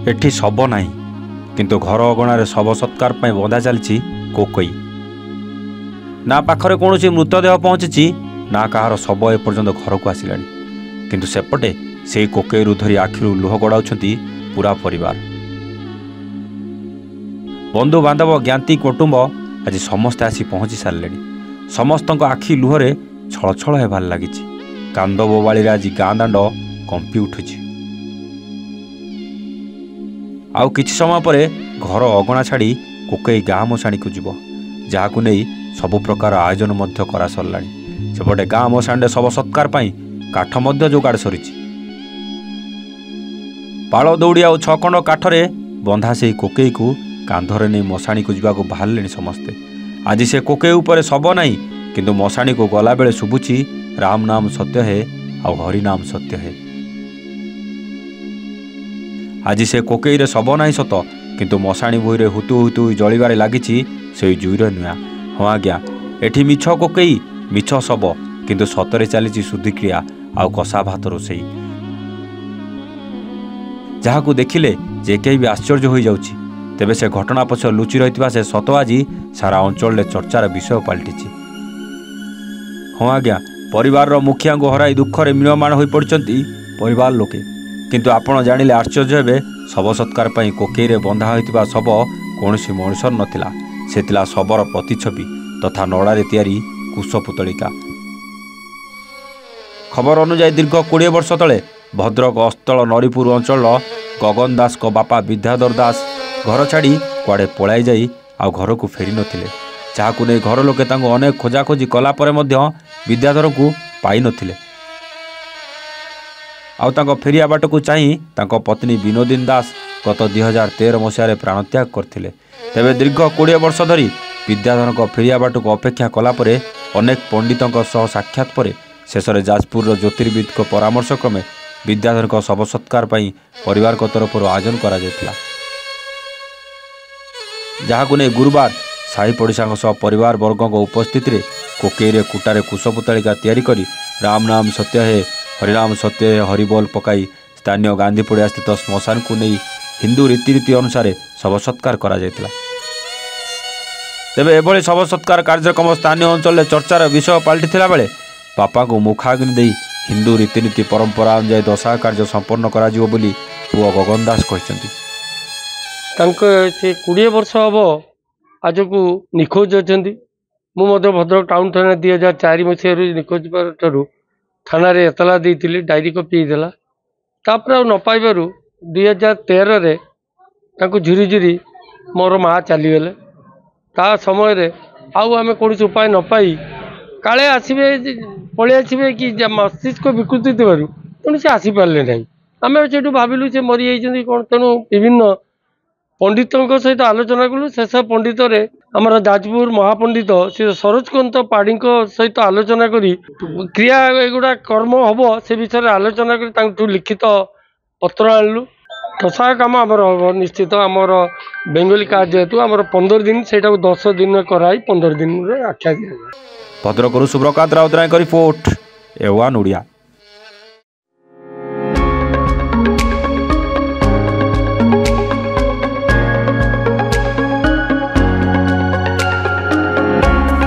एठी शब नाही किंतु घर अगणार शव सत्कार पर बंधा चलती कोकई। ना पाखरे कौन मृतदेह पहुंची ना कहार शव एपर्यंत घर को आसला किंतु सेपटे से कोकईरू धरी आखिरू लुह गड़ाउछंती पूरा परिवार। बंधु बांधव ज्ञाति कुटुंब आज समस्ते आसी पहुंची सारे। समस्त आखि लुहरे छलछल हेबार लगी। कांद बोबाड़ी आज गाँ दांड कंपी उठुची। आउ किछि समय पर घर अगणा छाड़ी कोकई गाँ मशाणी को जीव, जहाकु नहीं सबु प्रकार आयोजन मध्य करा सरलाणी। सेपटे गाँ मशाणी शव सत्कार पाई काठ मध्य जोगाड़ सरीची। पाल दौड़ी आउ 6 खंड काठरे बंधा से कोकई को कांधरे नहीं मशाणी को जीवाको बाहरले समस्ते। आज से कोकई उपर शब नहीं किंतु मशाणी को गला बेले शुभुची राम नाम सत्य है और हरि नाम सत्य है। आज से कोकई रे शब नहीं सत किंतु मशाणी भूईरे हुतु हुतु जलिबारे लागिची से जुईर नुआ। हाँ आज्ञा, एठी मिछ कोकई मिछ शब किंतु सतरे चली शुद्धिक्रिया आउ कषा भात रोषेई, जहाकू देखिले जे कहीं भी आश्चर्य हो जाउची। तेबे से घटना पछ लुचि रही से सत आज सारा अंचल में चर्चार विषय पलटि। हाँ आज्ञा, परिवार मुखिया को हराई दुखरे म्रियमाण हो पड़ती परिवार लोके, किंतु आपण जानिले आश्चर्य हेबे शव सत्कार पई कोकईरे बंधा होइतिबा शव कौनसी मनुष्य नथिला। से तिला शबर प्रतिछवि तथा नड़ारे तैयारी कुशपुतलिका। खबर अनुसार दीर्घ 20 वर्ष तले भद्रक अस्तल नरीपुर अंचल गगन दास को बापा विद्याधर दास घर छाड़ी कुआड़े पलाई जाई आ घर को फेरी नथिले, जहाकु नै घर लोके तांको अनेक खोजाखोजी कला परे मध्य विद्याधर को पाई नथिले। आउ तांको फेरिया बाट को चाही तांको पत्नी विनोदिनी दास गत 2013 मसीह प्राणत्याग करथिले। तेबे दीर्घ 20 वर्ष धरी विद्याधर को फेरिया बाट को अपेक्षा कला परे अनेक पंडितों सह साक्षात परे शेषे जाजपुर ज्योतिर्विद को परामर्श क्रमे विद्याधर को शव सत्कार पाई परिवार को तरफ आयोजन करा जायतिला, जहाकु नै गुरुवार साही पड़ोसा सह परिवार वर्ग उपस्थित रे कोकईरे कुटारे कुशपुतलिका तैयारी करी राम नाम सत्य है हरिनाम सत्य है हरिबोल पकाई स्थानीय गांधीपड़िया स्थित श्मशान को नहीं हिंदू रीतिनीति अनुसार शव सत्कार करा जायतिला। तेबे एभली शव सत्कार कार्यक्रम स्थानीय अंचल में चर्चार विषय पलटिथिला बेले बापा को मुखाग्नि देई हिंदू रीतिनीति परंपरा अनुसार दशा कार्य संपन्न करा जिवो बोली पुओ गगन दास कहते। 20 वर्ष हम आज को निखोज अच्छा मुझे भद्रक टाउन थाना 2004 मसीह निखोज ठार थाना एतला देती डायरी कपी देला तापर न पाइबार 2013 झुरी झुरी मोर माँ चलीगले। ता समय आम कौन उपाय न पाई काले आसवे पलि आसवे कि मस्तिष्क विकृति थी तेणु से आसीपारे ना आम से भाविलु से मरी जाइए कौन तेणु विभिन्न पंडितों सहित आलोचना कलु। शेष पंडित आमर जाजपुर महापंडित श्री सरोजकांत पाढ़ी सहित आलोचना करी क्रिया एगुड़ा कर्म हम से विषय आलोचना कर लिखित पत्र आणलु। दशा कम आमर हम निश्चित आमर बेंगली कार्ड जेहेतु आमर 15 दिन से 10 दिन कराई 15 दिन आख्या दिया। भद्रकରୁ सुब्रकांत राउतरायଙ୍କ रिपोर्ट A1 ଓଡ଼ିଆ।